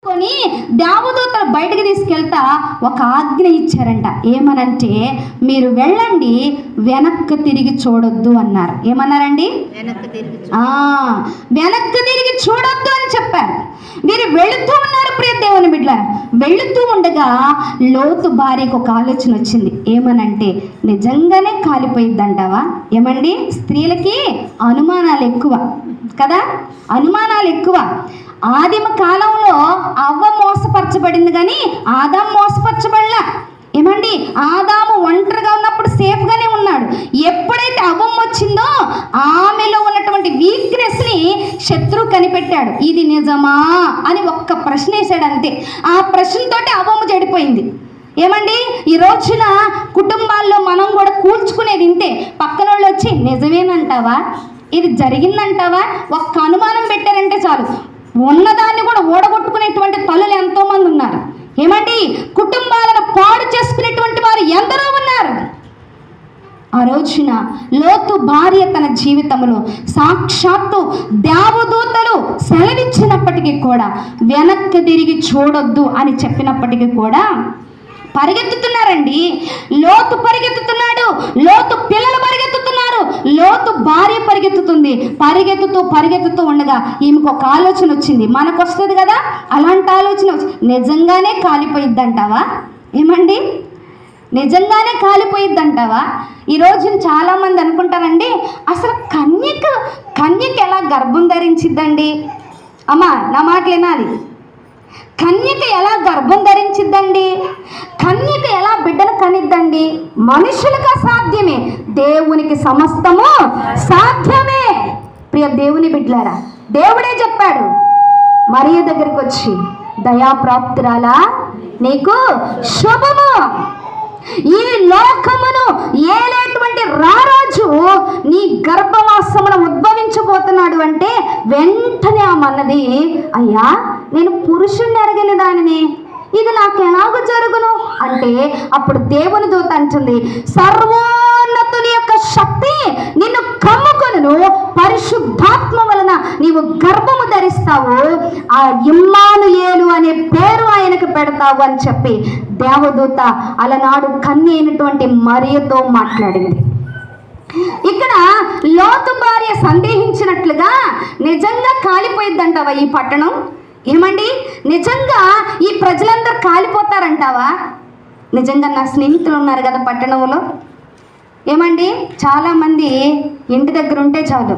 కొని దేవదూతలు బయటకు తీసుకెళ్తా ఒక ఆజ్ఞ ఇచ్చారంట. ఏమనంటే, మీరు వెళ్ళండి, వెనక్కి తిరిగి చూడొద్దు అన్నారు. ఏమన్నారండి? వెనక్కి తిరిగి చూడొద్దు అని చెప్పారు. మీరు వెళుతూ ఉన్నారు ప్రియ దేవుని బిడ్డలారా. వెళుతూ ఉండగా లోతు భార్యకు ఒక ఆలోచన వచ్చింది. ఏమనంటే, నిజంగానే కాలిపోయిద్దంటావా? ఏమండి, స్త్రీలకి అనుమానాలు ఎక్కువ కదా, అనుమానాలు ఎక్కువ. ఆదిమ కాలంలో అవ్వ మోసపరచబడింది కానీ ఆదాము మోసపరచబడలా. ఏమండి, ఆదాము ఒంటరిగా ఉన్నప్పుడు సేఫ్గానే ఉన్నాడు. ఎప్పుడైతే అవ్వమ్మ వచ్చిందో ఆమెలో ఉన్నటువంటి వీక్నెస్ని శత్రువు కనిపెట్టాడు. ఇది నిజమా అని ఒక్క ప్రశ్న వేశాడు అంతే. ఆ ప్రశ్నతోటి అవ్వమ్మ చెడిపోయింది. ఏమండి, ఈ రోజున కుటుంబాల్లో మనం కూడా కూల్చుకునేది ఇంతే. పక్కన వాళ్ళు వచ్చి నిజమేనంటావా, ఇది జరిగిందంటావా, ఒక్క అనుమానం పెట్టారంటే చాలు, ఉన్నదాన్ని కూడా ఓడగొట్టుకునేటువంటి తల్లులు ఎంతోమంది ఉన్నారు. ఏమండి, కుటుంబాలను పాడు చేసుకునేటువంటి వారు ఎందరో ఉన్నారు. ఆ రోజున లోతు భార్య తన జీవితంలో సాక్షాత్తు దేవదూతలు సెలవిచ్చినప్పటికీ కూడా, వెనక్కి తిరిగి చూడొద్దు అని చెప్పినప్పటికీ కూడా పరిగెత్తుతున్నారండి. లోతు పరిగెత్తుతున్నాడు, లోతు పిల్లలు పరిగెత్తుతున్నారు, లోతు భార్య పరిగెత్తుతుంది. పరిగెత్తుతూ ఉండగా ఈమెకు ఒక ఆలోచన వచ్చింది. మనకు వస్తుంది కదా అలాంటి ఆలోచన. నిజంగానే కాలిపోయిద్దంటావా? ఏమండి, నిజంగానే కాలిపోయిద్దంటావా? ఈరోజు చాలామంది అనుకుంటారండి, అసలు కన్యక ఎలా గర్భం ధరించిద్దండి? అమ్మా, నా మాటలు వినాలి. కన్యక ఎలా గర్భం ధరించిద్దండి? కన్యక ఎలా బిడ్డను కనిద్దండి? మనుషులకు అసాధ్యమే, దేవునికి సమస్తము సాధ్యమే. ప్రియ దేవుని బిడ్డలారా, దేవుడే చెప్పాడు మరియ దగ్గరికి వచ్చి, దయాప్రాప్తురాలా, నీకు శుభము, ఈ లోకమును ఏలేటువంటి రారాజు నీ గర్భవాసమును ఉద్భవించబోతున్నాడు అంటే, వెంటనే ఆమెన్నది, అయ్యా, నేను పురుషుణ్ణి ఎరగని దానిని, ఇది నాకు ఎలాగ జరుగును అంటే, అప్పుడు దేవుని దూత అంటుంది, సర్వోన్నతుని యొక్క శక్తి నిన్ను కమ్ముకొనును, పరిశుద్ధాత్మ వలన నీవు గర్భము ధరిస్తావు, ఆ ఇమ్మానుయేలు అనే పేరు ఆయనకు పెడతావు అని చెప్పి దేవదూత అలనాడు కన్య అయినటువంటి మరియతో మాట్లాడింది. ఇక్కడ లోతు భార్య సందేహించినట్లుగా నిజంగా కాలిపోయిద్దంటావా ఈ పట్టణం? ఏమండి, నిజంగా ఈ ప్రజలందరూ కాలిపోతారంటావా? నిజంగా నా స్నేహితులు ఉన్నారు కదా పట్టణంలో. ఏమండి, చాలామంది ఇంటి దగ్గర ఉంటే చాలు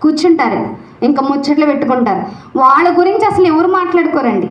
కూర్చుంటారు, ఇంకా ముచ్చట్లు పెట్టుకుంటారు. వాళ్ళ గురించి అసలు ఎవరు మాట్లాడుకోరండి.